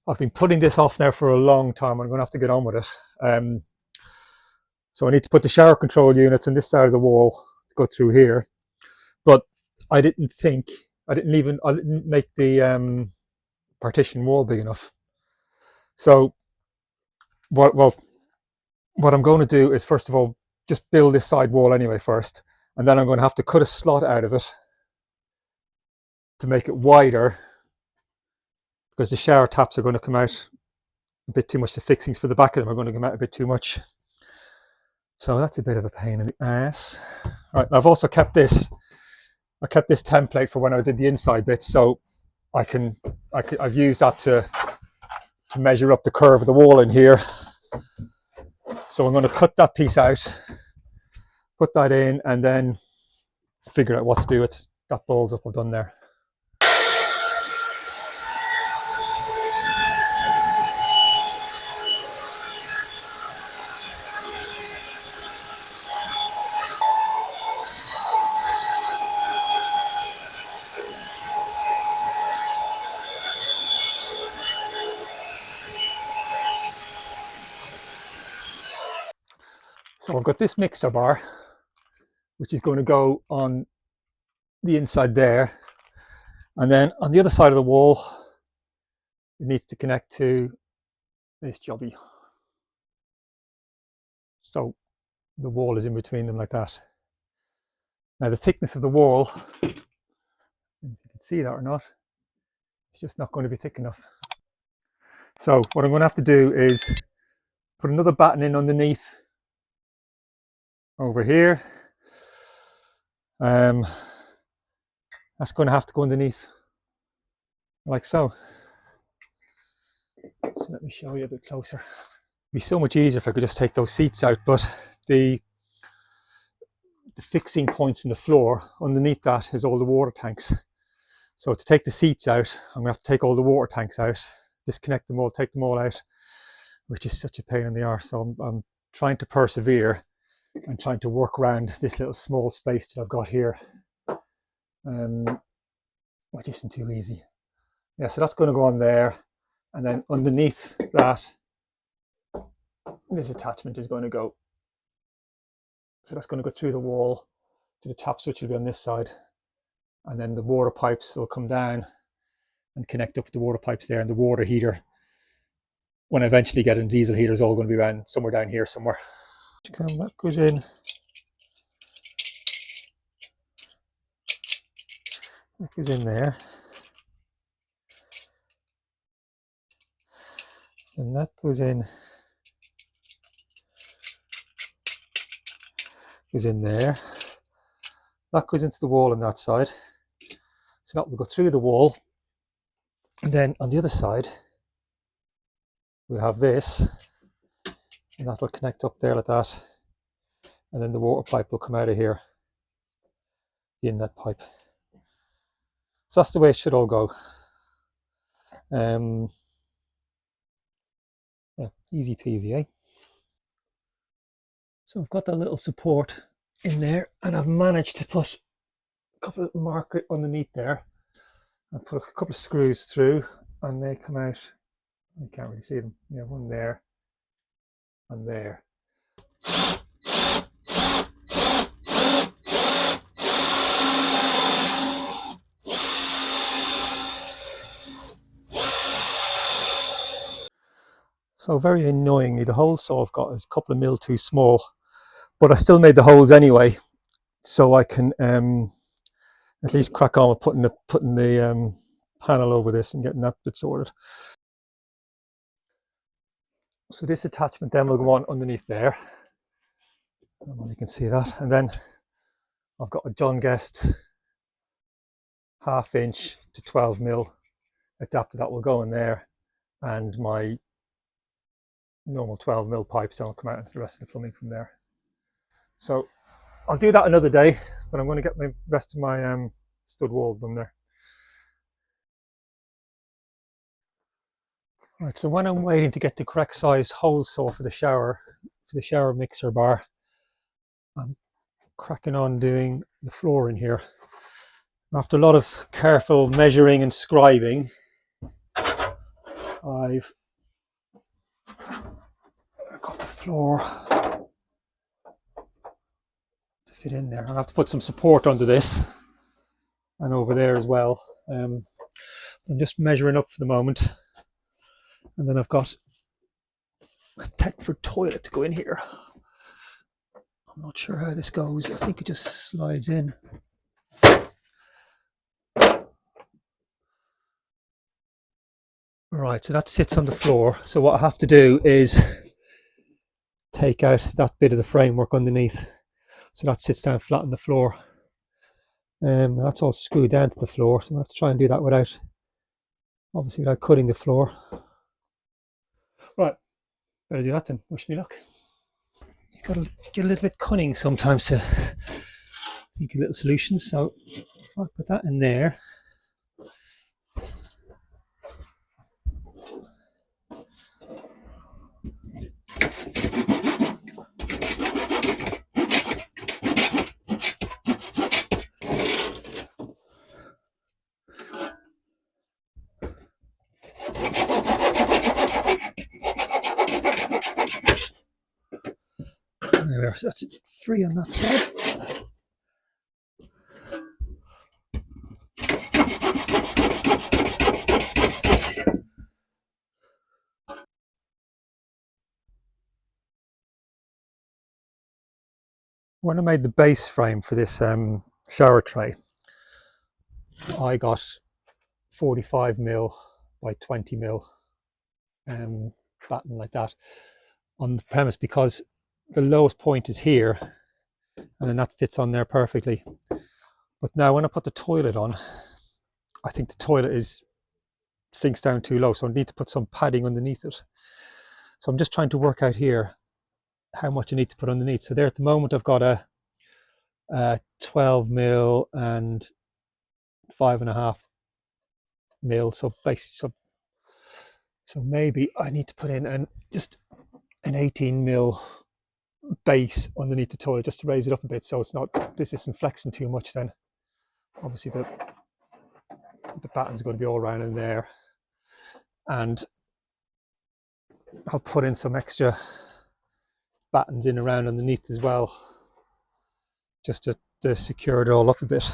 I've been putting this off now for a long time. I'm going to have to get on with it. So I need to put the shower control units on this side of the wall to go through here. But I didn't make the partition wall big enough. So what I'm going to do is, first of all, just build this side wall anyway first, and then I'm going to have to cut a slot out of it to make it wider, because the shower taps are going to come out a bit too much. The fixings for the back of them are going to come out a bit too much. So that's a bit of a pain in the ass. All right, I've also kept this. I kept this template for when I did the inside bits, so I've used that to measure up the curve of the wall in here. So I'm going to cut that piece out, put that in, and then figure out what to do with that balls up I've done there. So I've got this mixer bar, which is going to go on the inside there. And then on the other side of the wall, it needs to connect to this jobby. So the wall is in between them like that. Now the thickness of the wall, if you can see that or not, it's just not going to be thick enough. So what I'm going to have to do is put another batten in underneath over here. That's going to have to go underneath like so. So let me show you a bit closer. It'd be so much easier if I could just take those seats out, but the fixing points in the floor, underneath that is all the water tanks. So to take the seats out, I'm going to have to take all the water tanks out, disconnect them all, take them all out, which is such a pain in the arse. So I'm trying to persevere and trying to work around this little small space that I've got here, which isn't too easy. Yeah, so that's going to go on there, and then underneath that, this attachment is going to go. So that's going to go through the wall to the tap switch, will be on this side, and then the water pipes will come down and connect up with the water pipes there, and the water heater, when I eventually get a diesel heater, is all going to be around somewhere down here somewhere. That goes in. That goes in there. And that goes in. Goes in there. That goes into the wall on that side. So that will go through the wall. And then on the other side, we'll have this. And that will connect up there like that. And then the water pipe will come out of here, the inlet pipe. So that's the way it should all go. Yeah, easy peasy, eh? So I've got that little support in there, and I've managed to put a couple of markers underneath there. I put a couple of screws through, and they come out. You can't really see them. Yeah, one there and there. So very annoyingly, the hole saw I've got is a couple of mil too small, but I still made the holes anyway, so I can at least crack on with putting the panel over this and getting that bit sorted. So this attachment then will go on underneath there. I don't know if you can see that. And then I've got a John Guest 1/2 inch to 12 mil adapter that will go in there, and my normal 12 mil pipes, and I'll come out into the rest of the plumbing from there. So I'll do that another day, but I'm going to get the rest of my stud wall done there. Right, so when I'm waiting to get the correct size hole saw for the shower mixer bar, I'm cracking on doing the floor in here. After a lot of careful measuring and scribing, I've got the floor to fit in there. I'll have to put some support under this and over there as well. I'm just measuring up for the moment, and then I've got a Thetford toilet to go in here. I'm not sure how this goes. I think it just slides in. Right, so that sits on the floor. So what I have to do is take out that bit of the framework underneath. So that sits down flat on the floor. That's all screwed down to the floor. So I have to try and do that without, obviously without cutting the floor. Right, better do that then. Wish me luck. You've got to get a little bit cunning sometimes to think of little solutions. So if I put that in there, there we are. So that's it, free on that side. When I made the base frame for this shower tray, I got 45mm by 20mm batten like that, on the premise because the lowest point is here, and then that fits on there perfectly. But now when I put the toilet on, I think the toilet sinks down too low, so I need to put some padding underneath it. So I'm just trying to work out here how much I need to put underneath. So there at the moment I've got a 12mm and 5.5mm. So basically, so maybe I need to put in just an 18mm base underneath the toilet just to raise it up a bit, so this isn't flexing too much. Then obviously the batten's going to be all around in there, and I'll put in some extra battens in around underneath as well, just to secure it all up a bit.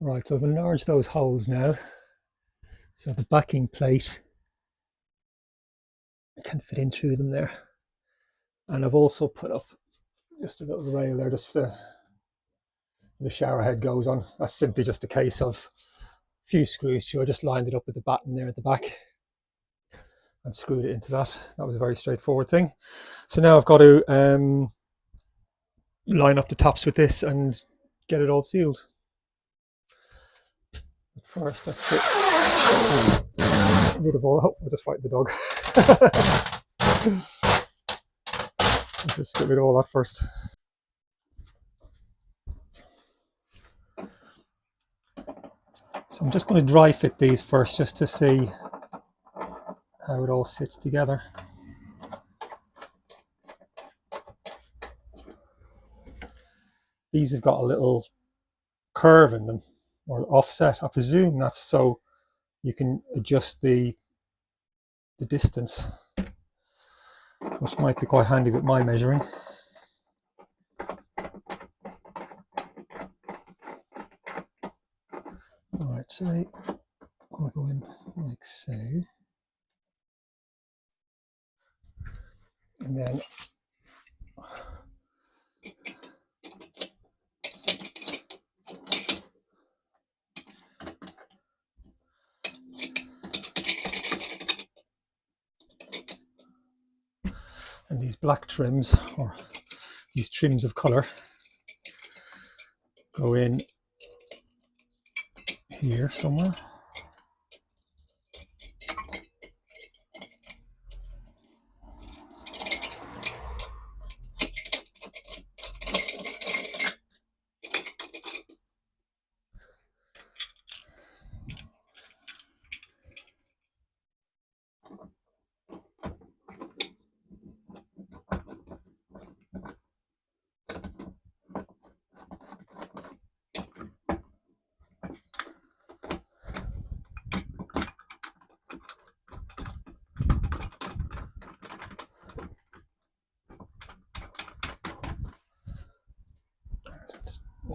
Right, so I've enlarged those holes now, so the backing plate can fit in through them there. And I've also put up just a little rail there, just for the shower head goes on. That's simply just a case of a few screws through. I just lined it up with the batten there at the back and screwed it into that. That was a very straightforward thing. So now I've got to line up the tops with this and get it all sealed. But first, let's get rid of all. Oh, we're just fighting the dog. Let's just get rid of all that first. So I'm just going to dry fit these first, just to see how it all sits together. These have got a little curve in them, or offset. I presume that's so you can adjust the distance, which might be quite handy with my measuring. Alright, so I'll go in like so, and then these black trims, or these trims of colour, go in here somewhere.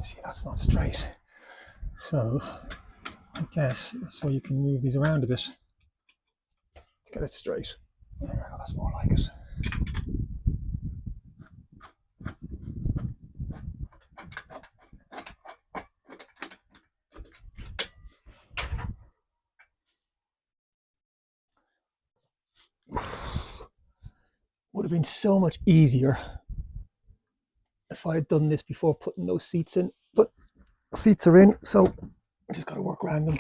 see that's not straight. So I guess that's where you can move these around a bit to get it straight. There we go, that's more like it. Would have been so much easier if I had done this before putting those seats in, but seats are in, so I just got to work around them.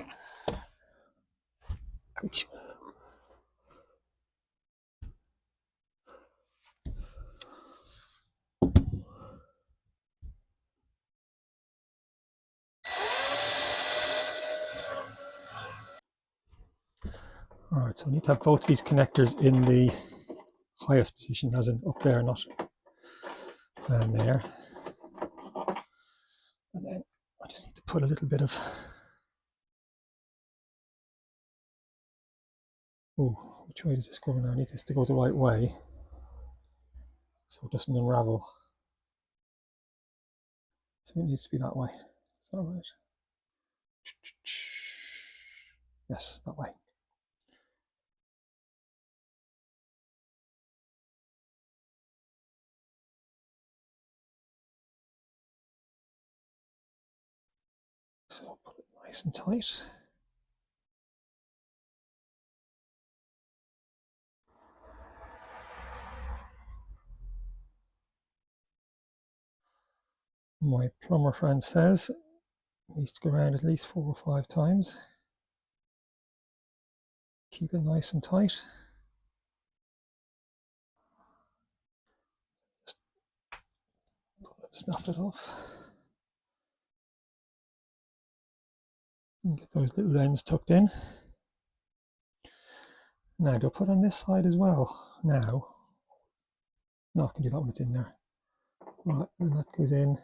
Ouch. All right, so I need to have both these connectors in the highest position, as in up there, not down there. And then I just need to put a little bit of, oh, which way does this go now? I need this to go the right way so it doesn't unravel. So it needs to be that way. Is that right? Yes, that way. So I'll put it nice and tight. My plumber friend says it needs to go around at least 4 or 5 times. Keep it nice and tight. Just snap it off. And get those little ends tucked in. Now, do I put on this side as well? Now. No, I can do that when it's in there. Right, and that goes in.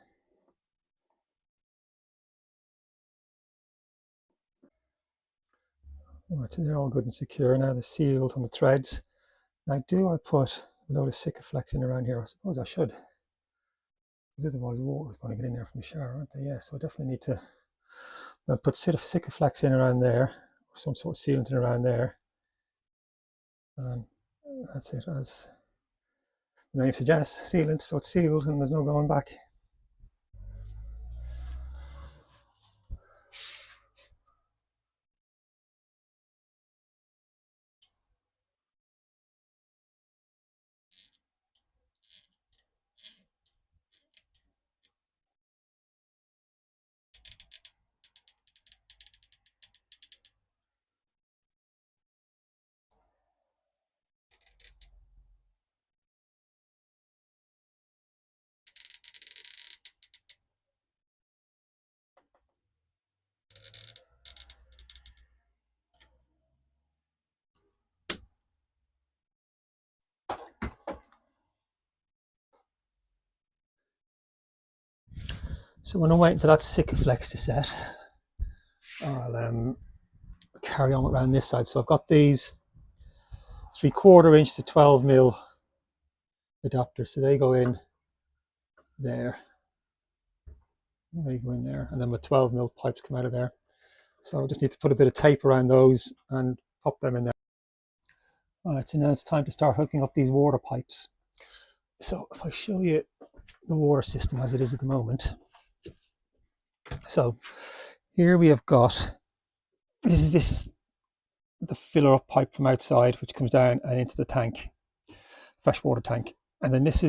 Right, so they're all good and secure. Now they're sealed on the threads. Now, do I put a load of Sikaflex in around here? I suppose I should. Because otherwise water's going to get in there from the shower, aren't they? Yeah, so I definitely need to put Sikaflex in around there, or some sort of sealant in around there. And that's it, as the name suggests, sealant, so it's sealed and there's no going back. So when I'm waiting for that Sikaflex to set, I'll carry on around this side. So I've got these 3/4 inch to 12mm adapters, so they go in there. They go in there, and then my 12mm pipes come out of there. So I just need to put a bit of tape around those and pop them in there. All right, so now it's time to start hooking up these water pipes. So if I show you the water system as it is at the moment. So here we have got, this is the filler up pipe from outside, which comes down and into the tank, freshwater tank. And then this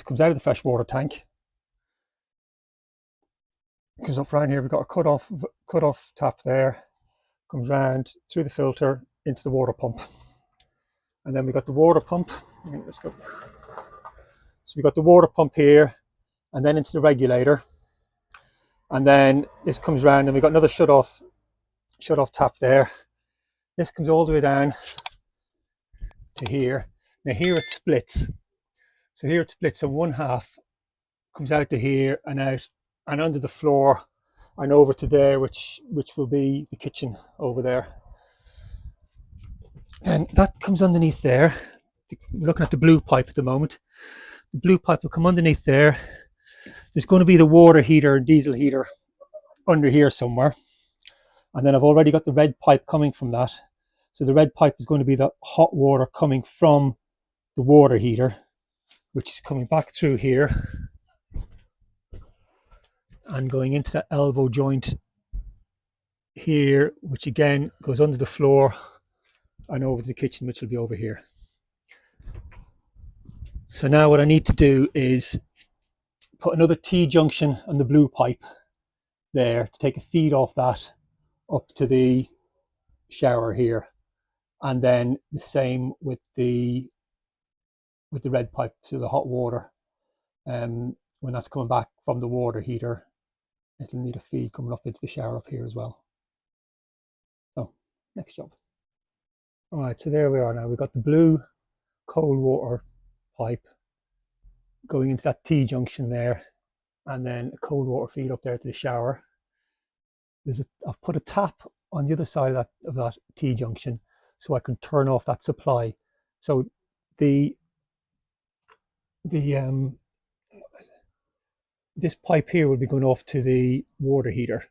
comes out of the freshwater tank. Comes up around here, we've got a cut off tap there, comes round through the filter into the water pump. And then we got the water pump. Let's go. So we got the water pump here, and then into the regulator. And then this comes round and we've got another shut off tap there. This comes all the way down to here. Now here it splits. So here it splits, so one half comes out to here and out and under the floor and over to there, which will be the kitchen over there. And that comes underneath there. We're looking at the blue pipe at the moment. The blue pipe will come underneath there, There's going to be the water heater, diesel heater under here somewhere. And then I've already got the red pipe coming from that. So the red pipe is going to be the hot water coming from the water heater, which is coming back through here and going into that elbow joint here, which again goes under the floor and over to the kitchen, which will be over here. So now what I need to do is put another T-junction on the blue pipe there to take a feed off that up to the shower here, and then the same with the red pipe to the hot water. When that's coming back from the water heater, it'll need a feed coming up into the shower up here as well. So next job. All right, so there we are now. We've got the blue cold water pipe going into that T-junction there, and then a cold water feed up there to the shower. I've put a tap on the other side of that T-junction so I can turn off that supply. So this pipe here will be going off to the water heater,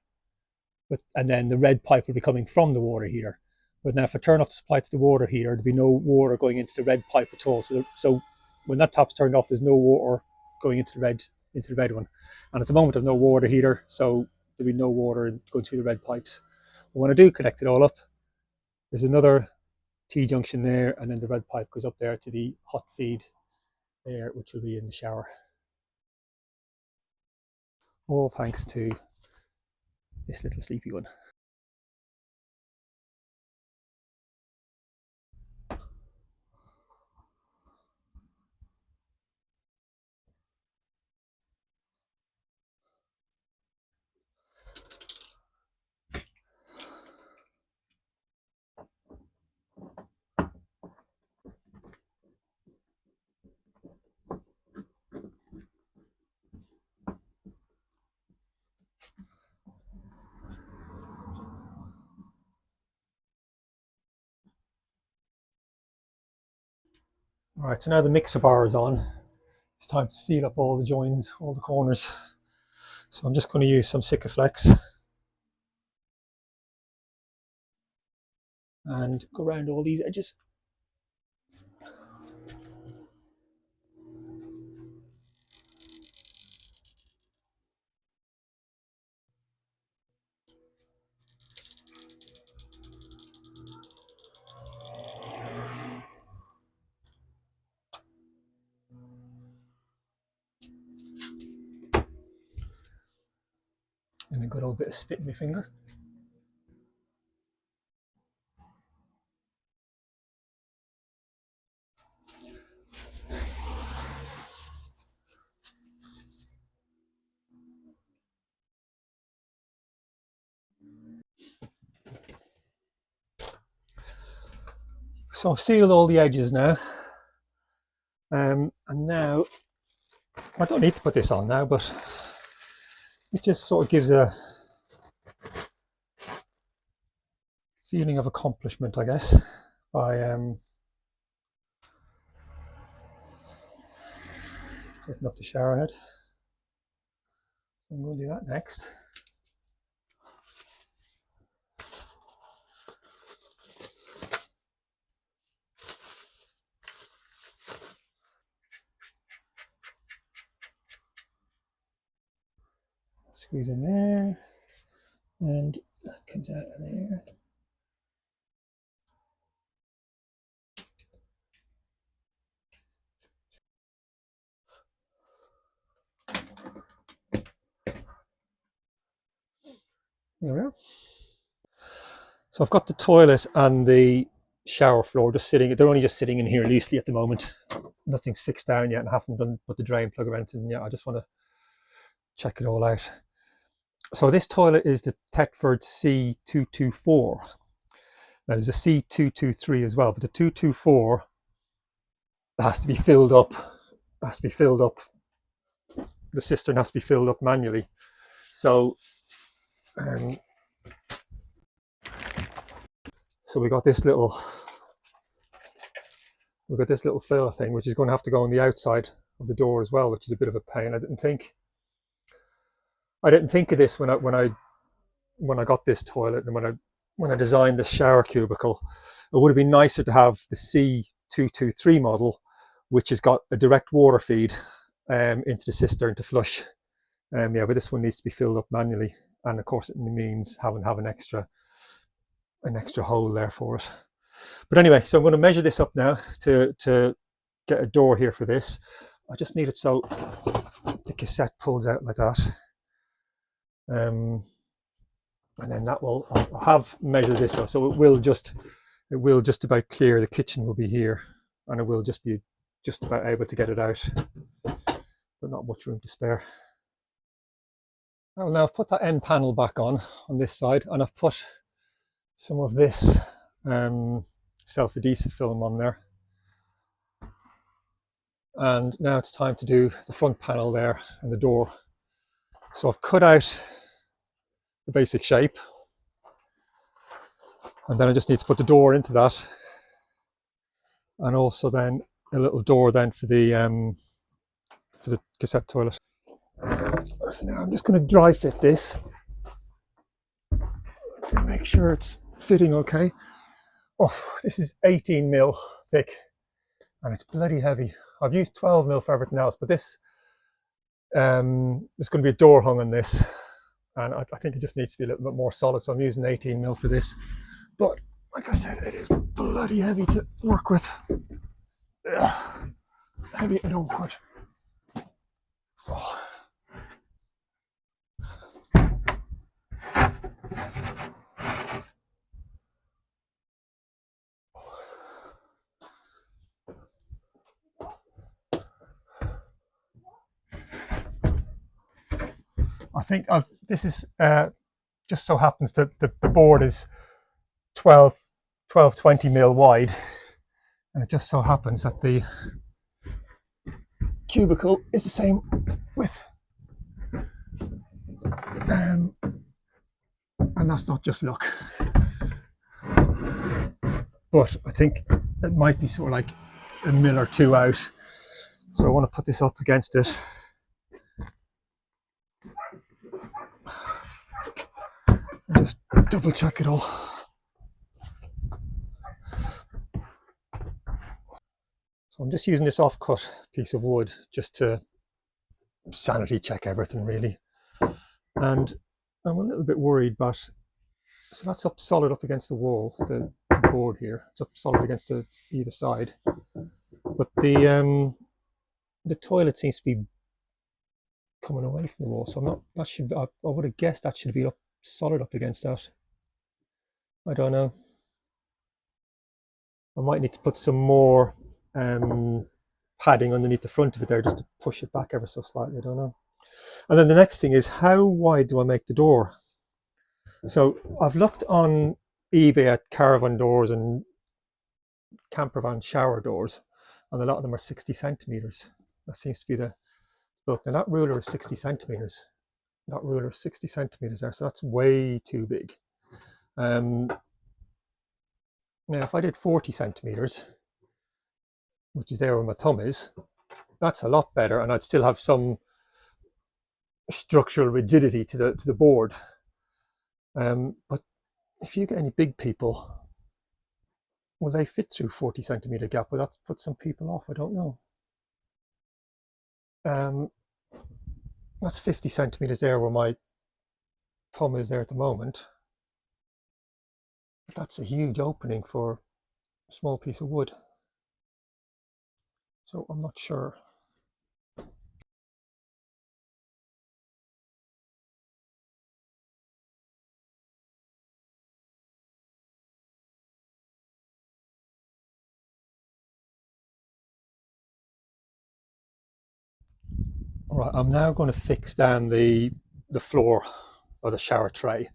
and then the red pipe will be coming from the water heater. But now if I turn off the supply to the water heater, there'll be no water going into the red pipe at all. So when that tap's turned off, there's no water going into the red one. And at the moment, I've no water heater, so there'll be no water going through the red pipes. But when I do connect it all up, there's another T-junction there, and then the red pipe goes up there to the hot feed there, which will be in the shower. All thanks to this little sleepy one. All right, so now the mixer bar is on. It's time to seal up all the joins, all the corners. So I'm just going to use some Sikaflex and go around all these edges. And a good old bit of spit in my finger. So I've sealed all the edges now. And now, I don't need to put this on now, but it just sort of gives a feeling of accomplishment, I guess, by putting up the shower head. I'm going to do that next. Squeeze in there, and that comes out of there. There we are. So I've got the toilet and the shower floor just sitting, they're only just sitting in here loosely at the moment. Nothing's fixed down yet, and I haven't put the drain plug or anything yet. I just want to check it all out. So this toilet is the Thetford C224. Now there's a C223 as well, but the 224 has to be filled up. The cistern has to be filled up manually. So we got this little filler thing, which is going to have to go on the outside of the door as well, which is a bit of a pain. I didn't think I didn't think of this when I got this toilet, and when I designed the shower cubicle. It would have been nicer to have the C223 model, which has got a direct water feed into the cistern to flush. Yeah, but this one needs to be filled up manually, and of course it means having to have an extra hole there for it. But anyway, so I'm going to measure this up now to get a door here for this. I just need it so the cassette pulls out like that. And then that will, I'll have measured this up, so it will just about clear. The kitchen will be here, and it will just be just about able to get it out, but not much room to spare. Well, now I've put that end panel back on this side, and I've put some of this self-adhesive film on there. And now it's time to do the front panel there and the door. So I've cut out the basic shape, and then I just need to put the door into that, and also then a little door then for the cassette toilet. So now I'm just going to dry fit this to make sure it's fitting okay. Oh, this is 18mm thick, and it's bloody heavy. I've used 12mm for everything else, but this there's going to be a door hung on this, and I think it just needs to be a little bit more solid, so I'm using 18mm for this. But like I said, it is bloody heavy to work with. Ugh, heavy and awkward. Oh. I think this is just so happens that the board is 20mm wide, and it just so happens that the cubicle is the same width, and that's not just luck, but I think it might be sort of like a mil or two out, so I want to put this up against it. And just double check it all. So I'm just using this offcut piece of wood just to sanity check everything, really. And I'm a little bit worried, but so that's up solid up against the wall, the board here. It's up solid against either side. But the toilet seems to be coming away from the wall, so I'm not. That should. I would have guessed that should be up solid up against that. I don't know. I might need to put some more padding underneath the front of it there just to push it back ever so slightly. I don't know. And then the next thing is, how wide do I make the door? So I've looked on eBay at caravan doors and campervan shower doors, and a lot of them are 60 centimeters. That seems to be the book. Now that ruler is 60 centimeters. That ruler is 60 centimeters there, so that's way too big. Now if I did 40 centimeters, which is there where my thumb is, that's a lot better, and I'd still have some structural rigidity to the board. But if you get any big people, will they fit through 40 centimeter gap? Will that put some people off? I don't know. That's 50 centimeters there where my thumb is there at the moment. But that's a huge opening for a small piece of wood. So I'm not sure. All right, I'm now going to fix down the floor or the shower tray.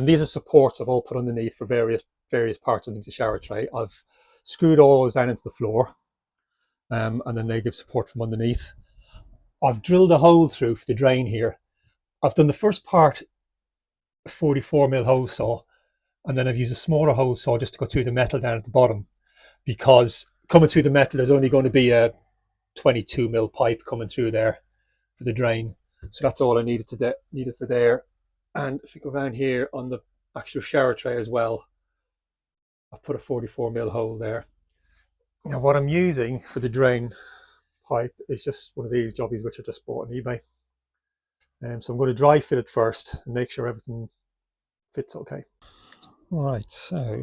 These are supports I've all put underneath for various parts underneath the shower tray. I've screwed all those down into the floor, and then they give support from underneath. I've drilled a hole through for the drain here. I've done the first part 44mm hole saw, and then I've used a smaller hole saw just to go through the metal down at the bottom, because coming through the metal there's only going to be a 22mm pipe coming through there for the drain. So that's all I needed needed for there. And if you go around here on the actual shower tray as well, I've put a 44mm hole there. Now what I'm using for the drain pipe is just one of these jobbies which I just bought on eBay. So I'm going to dry fit it first and make sure everything fits okay. All right, so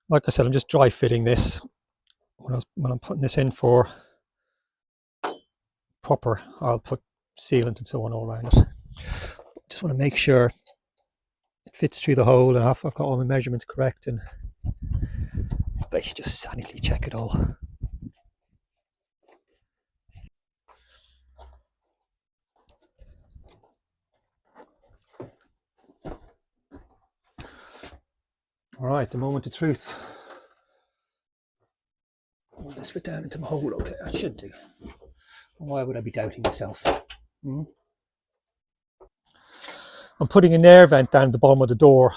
like I said, I'm just dry fitting this when I'm putting this in for proper. I'll put sealant and so on all around it. Just want to make sure it fits through the hole and I've got all my measurements correct, and basically just sanity check it all. All right, the moment of truth. Will this fit down into my hole? Okay, that should do. Why would I be doubting myself? I'm putting an air vent down at the bottom of the door.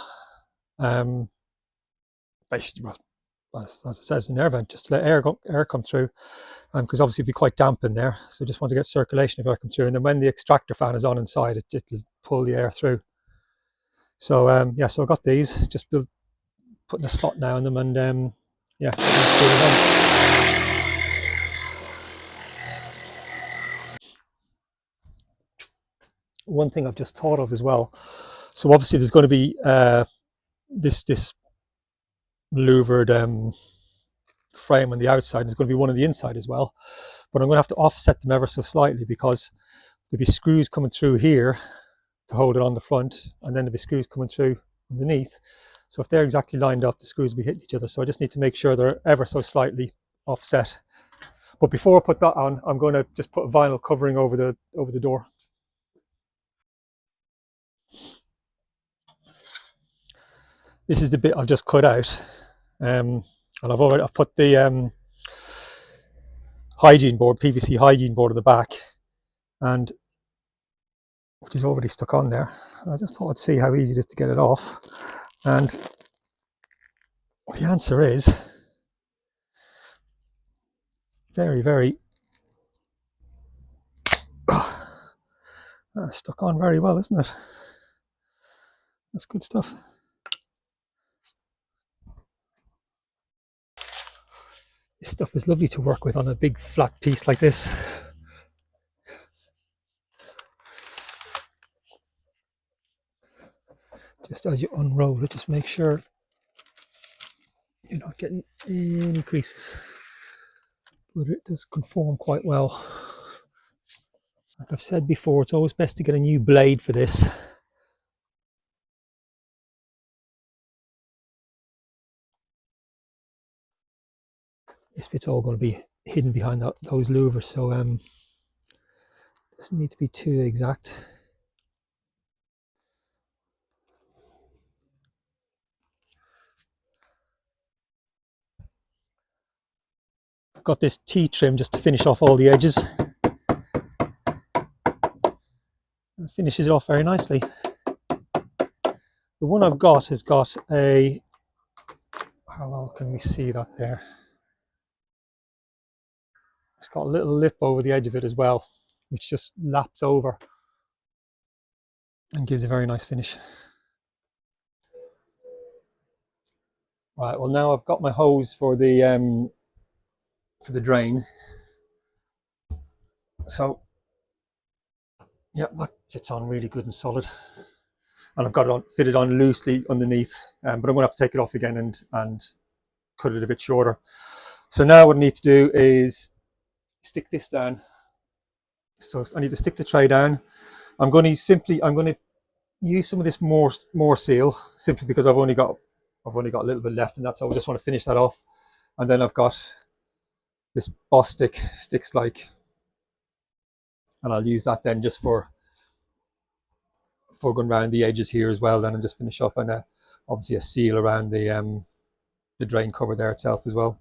Basically, well, as it says, an air vent, just to let air come through. Because obviously it'd be quite damp in there. So just want to get circulation of air come through. And then when the extractor fan is on inside, it'll pull the air through. So yeah, so I got these, just putting a slot now in them, and yeah. One thing I've just thought of as well. So obviously there's going to be this louvered frame on the outside. There's going to be one on the inside as well. But I'm going to have to offset them ever so slightly because there'll be screws coming through here to hold it on the front, and then there'll be screws coming through underneath. So if they're exactly lined up, the screws will be hitting each other. So I just need to make sure they're ever so slightly offset. But before I put that on, I'm going to just put a vinyl covering over the door. This is the bit I've just cut out, and I've put the hygiene board, PVC hygiene board at the back, and which is already stuck on there. I just thought I'd see how easy it is to get it off, and the answer is very, very stuck on very well, isn't it? That's good stuff. This stuff is lovely to work with on a big flat piece like this. Just as you unroll it, just make sure you're not getting any creases. But it does conform quite well. Like I've said before, it's always best to get a new blade for this. This bit's all going to be hidden behind those louvers, so doesn't need to be too exact. I've got this T-trim just to finish off all the edges. It finishes it off very nicely. The one I've got has got a, how well can we see that there? It's got a little lip over the edge of it as well, which just laps over and gives a very nice finish. Right, well now I've got my hose for the drain. So yeah, that fits on really good and solid. And I've got it fitted on loosely underneath, but I'm going to have to take it off again and cut it a bit shorter. So now what I need to do is stick this down. So I need to stick the tray down. I'm going to use some of this more seal, simply because I've only got a little bit left, and that's all. I just want to finish that off. And then I've got this boss sticks like, and I'll use that then just for going around the edges here as well, then, and just finish off, and obviously a seal around the drain cover there itself as well.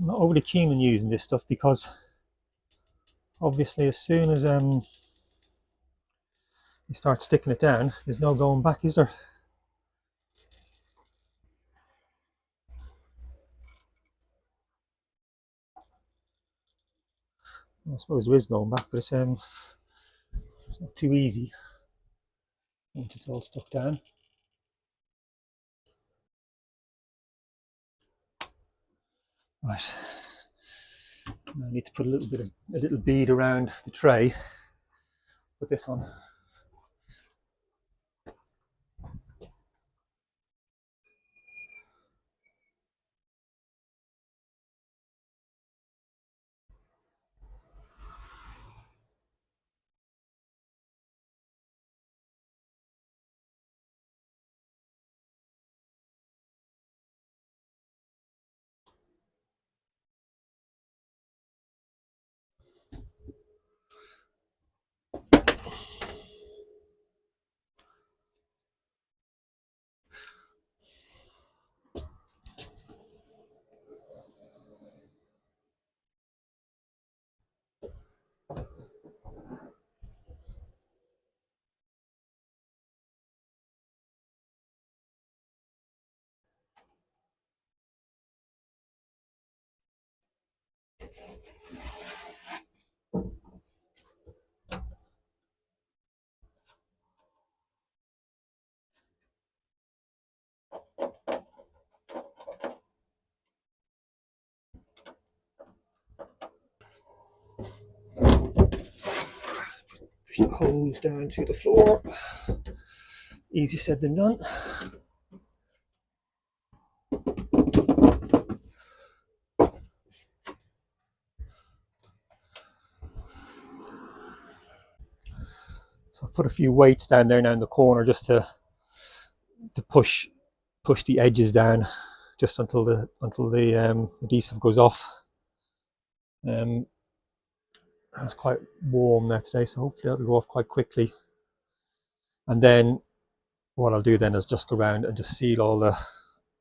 I'm not overly keen on using this stuff because obviously as soon as you start sticking it down, there's no going back, is there? I suppose there is going back, but it's not too easy once it's all stuck down. Right. Now I need to put a little bead around the tray. Put this on. Push the hose down to the floor. Easier said than done. So I've put a few weights down there now in the corner just to push the edges down just until the adhesive goes off. It's quite warm there today, so hopefully that'll go off quite quickly. And then what I'll do then is just go around and just seal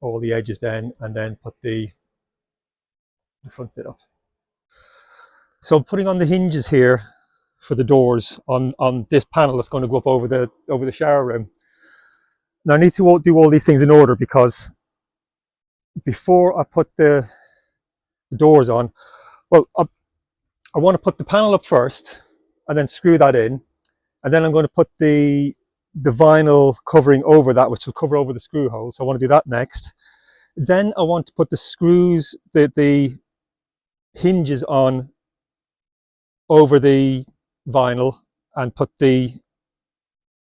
all the edges down, and then put the front bit up. So I'm putting on the hinges here for the doors on this panel that's going to go up over the shower room. Now I need to do all these things in order, because before I put the doors on, well, I want to put the panel up first and then screw that in, and then I'm going to put the vinyl covering over that, which will cover over the screw hole. So I want to do that next. Then I want to put the screws, the hinges on over the vinyl, and put the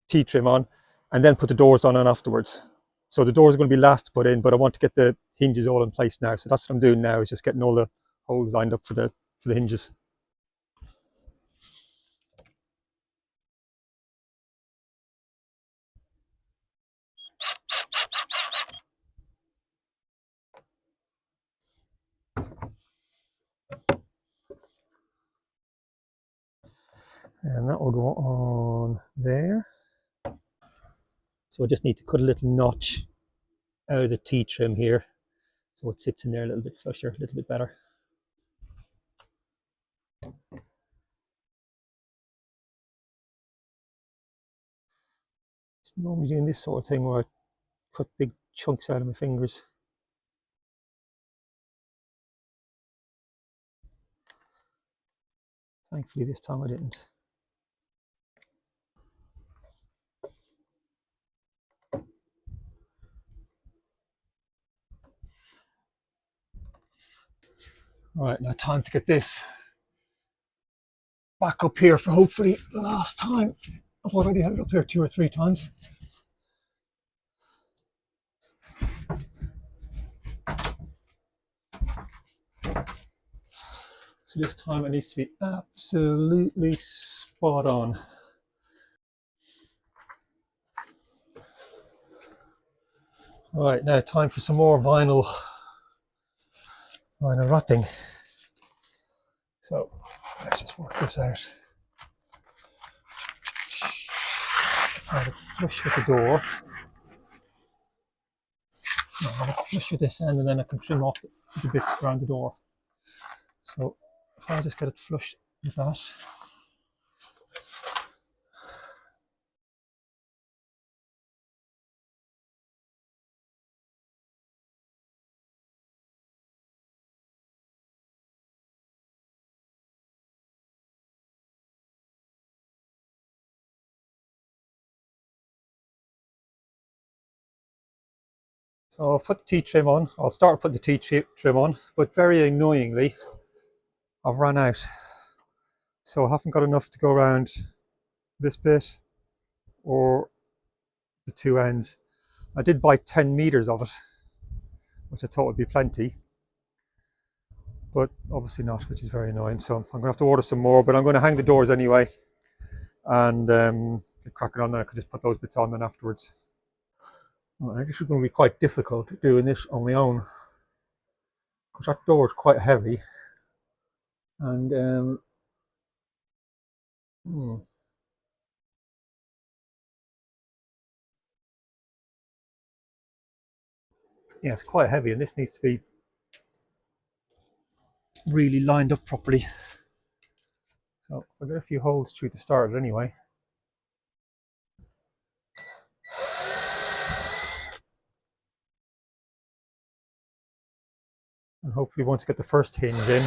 T-trim on, and then put the doors on afterwards. So the doors are going to be last to put in, but I want to get the hinges all in place now. So that's what I'm doing now, is just getting all the holes lined up for the hinges. And that will go on there. So I just need to cut a little notch out of the T-trim here, so it sits in there a little bit flusher, a little bit better. It's normally doing this sort of thing where I cut big chunks out of my fingers. Thankfully this time I didn't. All right, now time to get this back up here for hopefully the last time. I've already had it up here 2 or 3 times. So this time it needs to be absolutely spot on. All right, now time for some more vinyl wrapping. So let's just work this out. Have it flush with the door. I'll have it flush with this end, and then I can trim off the bits around the door. So if I just get it flush with that. So I'll put the T-trim on. I'll start putting the T-trim on, but very annoyingly, I've run out. So I haven't got enough to go around this bit or the two ends. I did buy 10 meters of it, which I thought would be plenty, but obviously not, which is very annoying. So I'm going to have to order some more, but I'm going to hang the doors anyway and get cracking on there. I could just put those bits on then afterwards. Well, this is going to be quite difficult doing this on my own because that door is quite heavy, and yeah, it's quite heavy, and this needs to be really lined up properly. So I've got a few holes through to start it anyway. And hopefully once I get the first hinge in,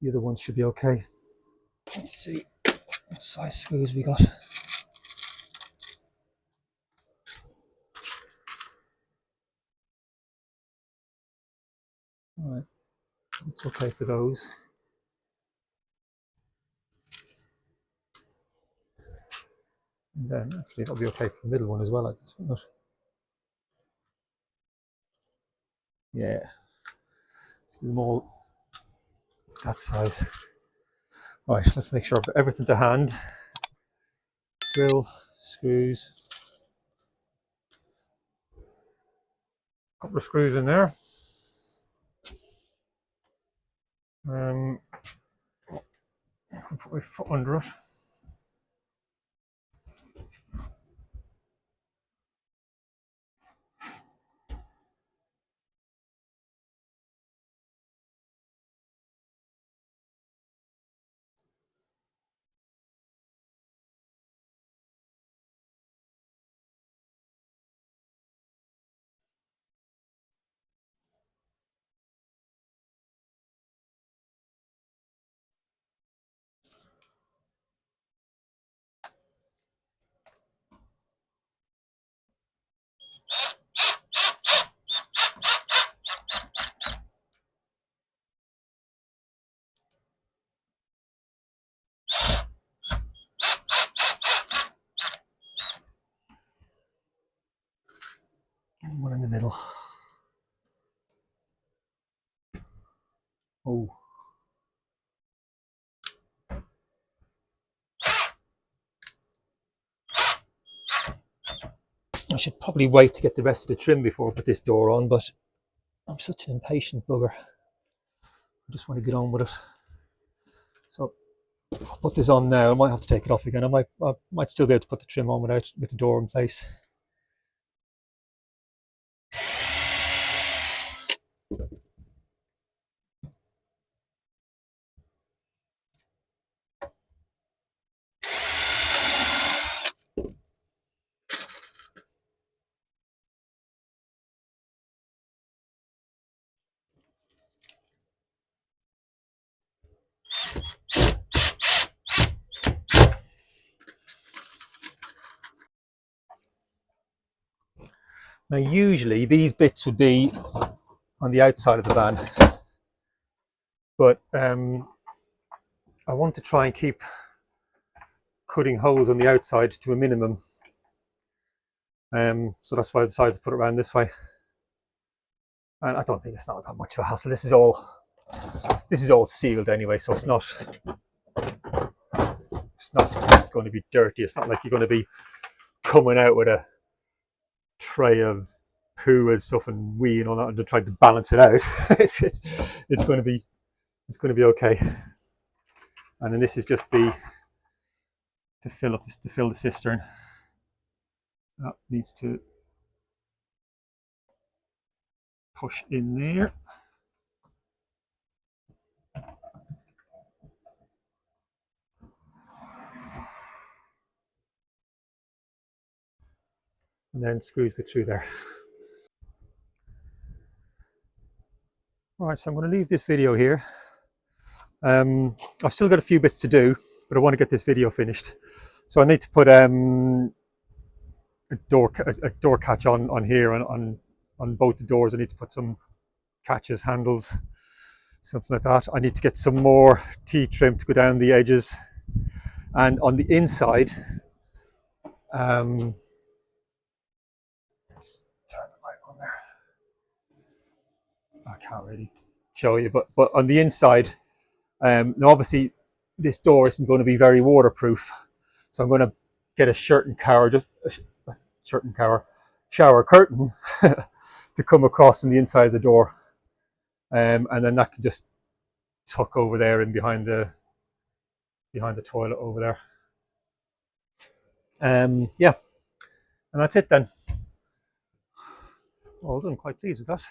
the other ones should be okay. Let's see what size screws we got. All right, it's okay for those. And then actually that'll be okay for the middle one as well, I guess, won't it? Yeah, so them all that size. Right, let's make sure I've got everything to hand. Drill, screws. A couple of screws in there. Put my foot under it. And one in the middle. Oh. I should probably wait to get the rest of the trim before I put this door on, but I'm such an impatient bugger. I just want to get on with it. So I'll put this on now. I might have to take it off again. I might still be able to put the trim on with the door in place. Now usually these bits would be on the outside of the van, but I want to try and keep cutting holes on the outside to a minimum. So that's why I decided to put it around this way. And I don't think it's not that much of a hassle. This is all sealed anyway, so it's not going to be dirty. It's not like you're going to be coming out with a tray of poo and stuff and wee and all that and trying to balance it out. it's going to be okay. And then this is just to fill the cistern. That needs to push in there. and then screws go through there. All right, so I'm going to leave this video here. I've still got a few bits to do, but I want to get this video finished. So I need to put a door catch on here, and on both the doors. I need to put some catches, handles, something like that. I need to get some more T-trim to go down the edges, and on the inside, let's turn the light on there. I can't really show you, but on the inside, now obviously this door isn't going to be very waterproof, so I'm going to get a shower curtain to come across on the inside of the door, and then that can just tuck over there and behind the toilet over there. Yeah, and that's it then. Well done, quite pleased with that.